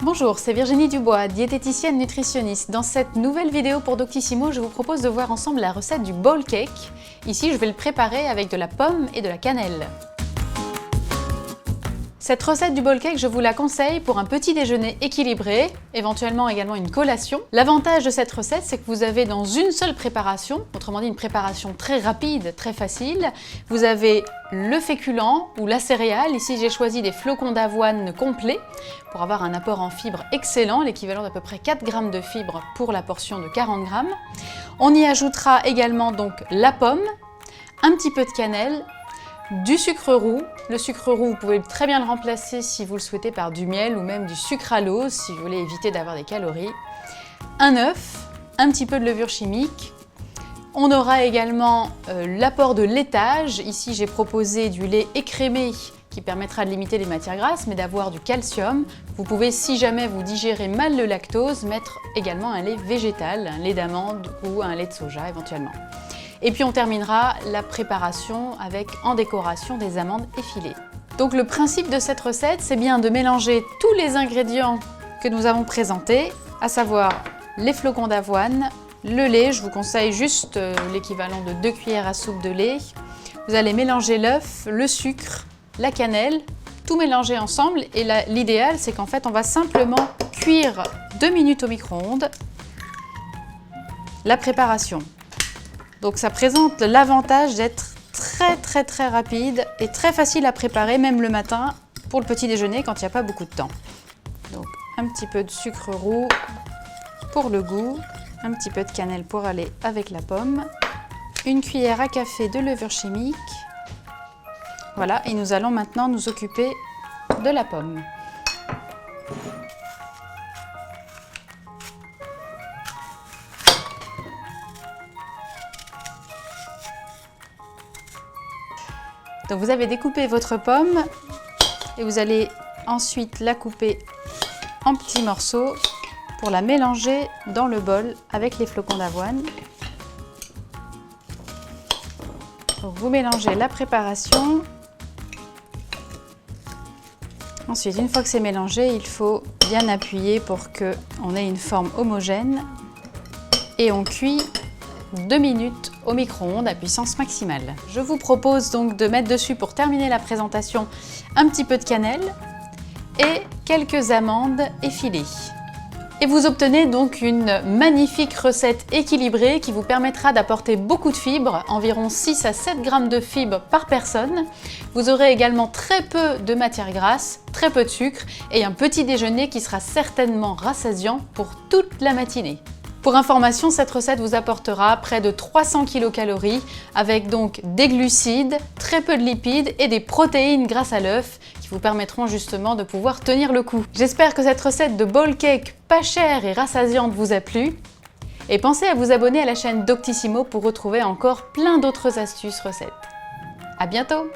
Bonjour, c'est Virginie Dubois, diététicienne nutritionniste. Dans cette nouvelle vidéo pour Doctissimo, je vous propose de voir ensemble la recette du bowl cake. Ici, je vais le préparer avec de la pomme et de la cannelle. Cette recette du bowl cake, je vous la conseille pour un petit déjeuner équilibré, éventuellement également une collation. L'avantage de cette recette, c'est que vous avez dans une seule préparation, autrement dit une préparation très rapide, très facile, vous avez le féculent ou la céréale. Ici, j'ai choisi des flocons d'avoine complets pour avoir un apport en fibres excellent, l'équivalent d'à peu près 4 grammes de fibres pour la portion de 40 grammes. On y ajoutera également donc la pomme, un petit peu de cannelle, du sucre roux. Le sucre roux, vous pouvez très bien le remplacer si vous le souhaitez par du miel ou même du sucralose si vous voulez éviter d'avoir des calories. Un œuf, un petit peu de levure chimique. On aura également l'apport de laitage. Ici, j'ai proposé du lait écrémé qui permettra de limiter les matières grasses mais d'avoir du calcium. Vous pouvez, si jamais vous digérez mal le lactose, mettre également un lait végétal, un lait d'amande ou un lait de soja éventuellement. Et puis on terminera la préparation avec en décoration des amandes effilées. Donc le principe de cette recette, c'est bien de mélanger tous les ingrédients que nous avons présentés, à savoir les flocons d'avoine, le lait, je vous conseille juste l'équivalent de 2 cuillères à soupe de lait. Vous allez mélanger l'œuf, le sucre, la cannelle, tout mélanger ensemble et l'idéal c'est qu'en fait on va simplement cuire 2 minutes au micro-ondes la préparation. Donc ça présente l'avantage d'être très rapide et très facile à préparer, même le matin, pour le petit déjeuner quand il n'y a pas beaucoup de temps. Donc un petit peu de sucre roux pour le goût, un petit peu de cannelle pour aller avec la pomme, une cuillère à café de levure chimique. Voilà, et nous allons maintenant nous occuper de la pomme. Donc vous avez découpé votre pomme et vous allez ensuite la couper en petits morceaux pour la mélanger dans le bol avec les flocons d'avoine. Donc vous mélangez la préparation. Ensuite, une fois que c'est mélangé, il faut bien appuyer pour qu'on ait une forme homogène et on cuit 2 minutes au micro-ondes à puissance maximale. Je vous propose donc de mettre dessus, pour terminer la présentation, un petit peu de cannelle et quelques amandes effilées. Et vous obtenez donc une magnifique recette équilibrée qui vous permettra d'apporter beaucoup de fibres, environ 6 à 7 grammes de fibres par personne. Vous aurez également très peu de matières grasses, très peu de sucre et un petit déjeuner qui sera certainement rassasiant pour toute la matinée. Pour information, cette recette vous apportera près de 300 kcal avec donc des glucides, très peu de lipides et des protéines grâce à l'œuf qui vous permettront justement de pouvoir tenir le coup. J'espère que cette recette de bowl cake pas chère et rassasiante vous a plu. Et pensez à vous abonner à la chaîne Doctissimo pour retrouver encore plein d'autres astuces recettes. À bientôt!